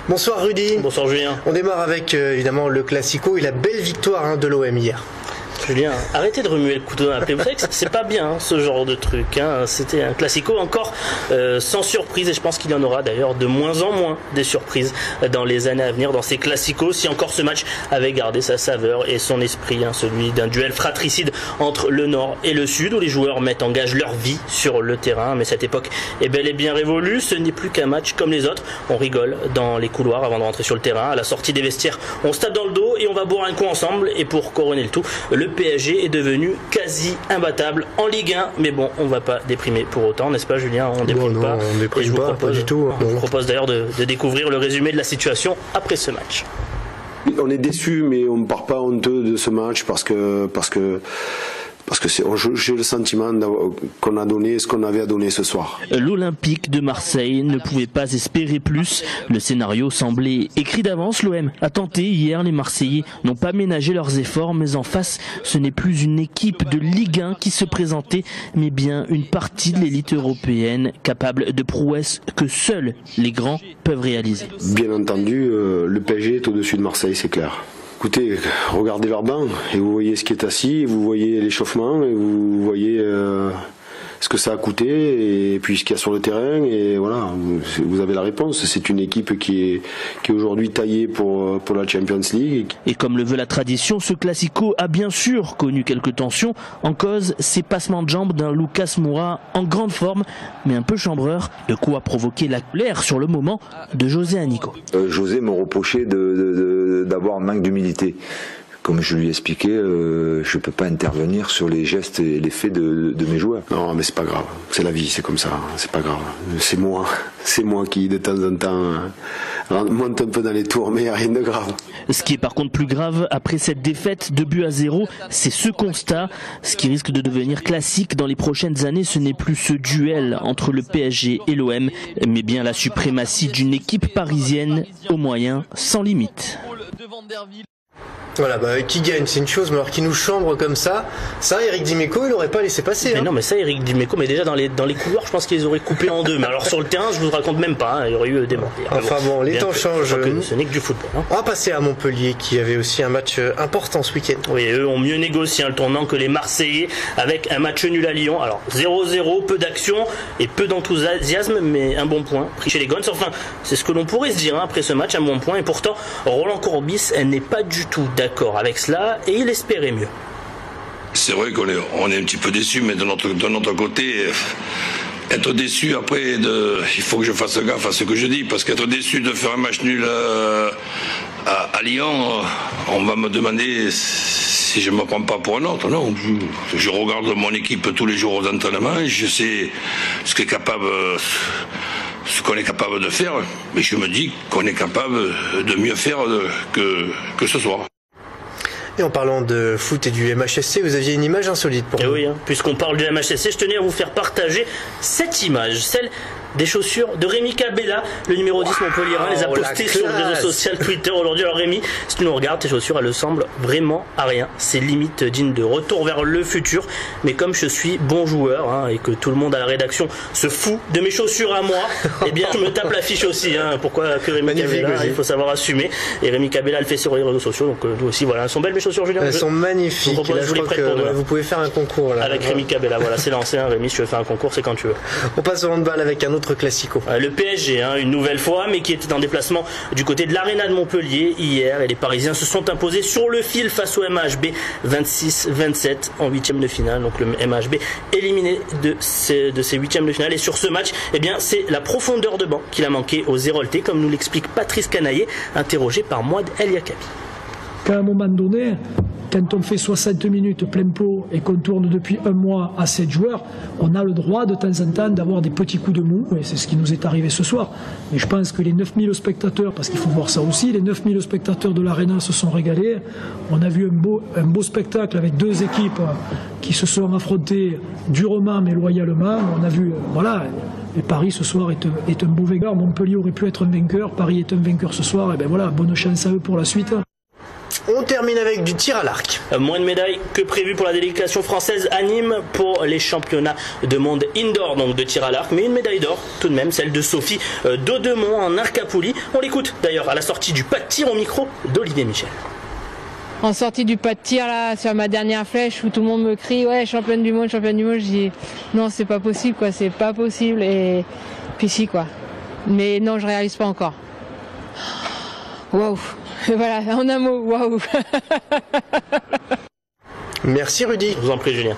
Bonsoir Rudy. Bonsoir Julien. On démarre avec évidemment le Classico et la belle victoire de l'OM hier. Julien, arrêtez de remuer le couteau dans la plaie. Vous savez que c'est pas bien ce genre de truc. C'était un Classico encore sans surprise, et je pense qu'il y en aura d'ailleurs de moins en moins des surprises dans les années à venir dans ces Classicos, si encore ce match avait gardé sa saveur et son esprit, celui d'un duel fratricide entre le Nord et le Sud, où les joueurs mettent en gage leur vie sur le terrain. Mais cette époque est bel et bien révolue. Ce n'est plus qu'un match comme les autres. On rigole dans les couloirs avant de rentrer sur le terrain. À la sortie des vestiaires, on se tape dans le dos et on va boire un coup ensemble. Et pour couronner le tout, le PSG est devenu quasi imbattable en Ligue 1, mais bon, on va pas déprimer pour autant, n'est-ce pas Julien? On déprime pas. On déprime pas du tout. Je vous propose d'ailleurs de découvrir le résumé de la situation après ce match. On est déçus, mais on ne part pas honteux de ce match parce que j'ai le sentiment qu'on a donné ce qu'on avait à donner ce soir. L'Olympique de Marseille ne pouvait pas espérer plus. Le scénario semblait écrit d'avance. L'OM a tenté hier. Les Marseillais n'ont pas ménagé leurs efforts, mais en face, ce n'est plus une équipe de Ligue 1 qui se présentait, mais bien une partie de l'élite européenne capable de prouesses que seuls les grands peuvent réaliser. Bien entendu, le PSG est au-dessus de Marseille, c'est clair. Écoutez, regardez leur banc et vous voyez ce qui est assis, vous voyez l'échauffement et vous voyez ce que ça a coûté et puis ce qu'il y a sur le terrain, et voilà, vous avez la réponse. C'est une équipe qui est aujourd'hui taillée pour la Champions League. Et comme le veut la tradition, ce Classico a bien sûr connu quelques tensions. En cause, ces passements de jambes d'un Lucas Moura en grande forme, mais un peu chambreur, de quoi provoquer la colère sur le moment de José Anico. José me reprochait d'avoir un manque d'humilité. Comme je lui ai expliqué, je ne peux pas intervenir sur les gestes et les faits de mes joueurs. Non, mais c'est pas grave. C'est la vie, c'est comme ça. C'est pas grave. C'est moi qui, de temps en temps, monte un peu dans les tours, mais il n'y a rien de grave. Ce qui est par contre plus grave, après cette défaite de 2-0, c'est ce constat. Ce qui risque de devenir classique dans les prochaines années, ce n'est plus ce duel entre le PSG et l'OM, mais bien la suprématie d'une équipe parisienne aux moyens sans limite. Voilà, qui gagne, c'est une chose, mais alors qui nous chambre comme ça, Eric Dimeco, il n'aurait pas laissé passer. Mais non, mais ça, Eric Dimeco, mais déjà dans les couloirs, je pense qu'ils auraient coupé en deux. Mais alors sur le terrain, je vous raconte même pas, il y aurait eu des morts. Enfin bon, les temps changent. Ce n'est que du football. On va passer à Montpellier, qui avait aussi un match important ce week-end. Oui, eux ont mieux négocié le tournant que les Marseillais, avec un match nul à Lyon. Alors 0-0, peu d'action et peu d'enthousiasme, mais un bon point pris chez les Guns. Enfin, c'est ce que l'on pourrait se dire après ce match, un bon point. Et pourtant, Roland Courbis, elle n'est pas du tout d'accord avec cela et il espérait mieux. C'est vrai qu'on est un petit peu déçu, mais de notre côté, être déçu après, il faut que je fasse gaffe à ce que je dis, parce qu'être déçu de faire un match nul à Lyon, on va me demander si je ne me prends pas pour un autre. Non, je regarde mon équipe tous les jours aux entraînements, je sais ce qu'on est capable de faire, mais je me dis qu'on est capable de mieux faire que ce soir. Et en parlant de foot et du MHSC, vous aviez une image insolite pour nous. Oui, puisqu'on parle du MHSC, je tenais à vous faire partager cette image, celle des chaussures de Rémi Cabella, le numéro 10 Montpellierin, les a postées sur le réseau social Twitter aujourd'hui. Alors Rémi, si tu nous regardes, tes chaussures, elles ne semblent vraiment à rien. C'est limite digne de Retour vers le futur. Mais comme je suis bon joueur et que tout le monde à la rédaction se fout de mes chaussures à moi, eh bien je me tape l'affiche aussi. Pourquoi que Rémi Cabella, il faut savoir assumer. Et Rémi Cabella le fait sur les réseaux sociaux. Donc nous aussi, voilà, elles sont belles mes chaussures, Julien. Elles sont magnifiques. Je crois que vous pouvez faire un concours là. Avec Rémi Cabella, voilà, c'est lancé. Rémi, si tu veux faire un concours, c'est quand tu veux. On passe au handball avec un autre Classico. Le PSG, une nouvelle fois, mais qui était en déplacement du côté de l'Arena de Montpellier hier, et les Parisiens se sont imposés sur le fil face au MHB 26-27 en huitième de finale. Donc le MHB éliminé de ses huitièmes de finale. Et sur ce match, eh bien c'est la profondeur de banc qu'il a manqué aux Héroltais, comme nous l'explique Patrice Canaillé, interrogé par Mouad El Yakabi. Qu'à un moment donné, quand on fait 60 minutes plein pot et qu'on tourne depuis un mois à 7 joueurs, on a le droit de temps en temps d'avoir des petits coups de mou, et c'est ce qui nous est arrivé ce soir. Mais je pense que les 9000 spectateurs, parce qu'il faut voir ça aussi, les 9000 spectateurs de l'Arena se sont régalés. On a vu un beau spectacle avec deux équipes qui se sont affrontées durement mais loyalement. On a vu, voilà, et Paris ce soir est un beau vainqueur. Montpellier aurait pu être un vainqueur, Paris est un vainqueur ce soir, et bien voilà, bonne chance à eux pour la suite. On termine avec du tir à l'arc. Moins de médailles que prévu pour la délégation française à Nîmes pour les championnats de monde indoor, donc de tir à l'arc, mais une médaille d'or tout de même, celle de Sophie Daudemont en arc à poulie. On l'écoute d'ailleurs à la sortie du pas de tir au micro d'Olivier Michel. En sortie du pas de tir là, sur ma dernière flèche où tout le monde me crie ouais championne du monde, je dis non c'est pas possible quoi, c'est pas possible et puis si quoi. Mais non je réalise pas encore. Waouh. Voilà, en un mot, waouh. Merci Rudy. Je vous en prie Julien.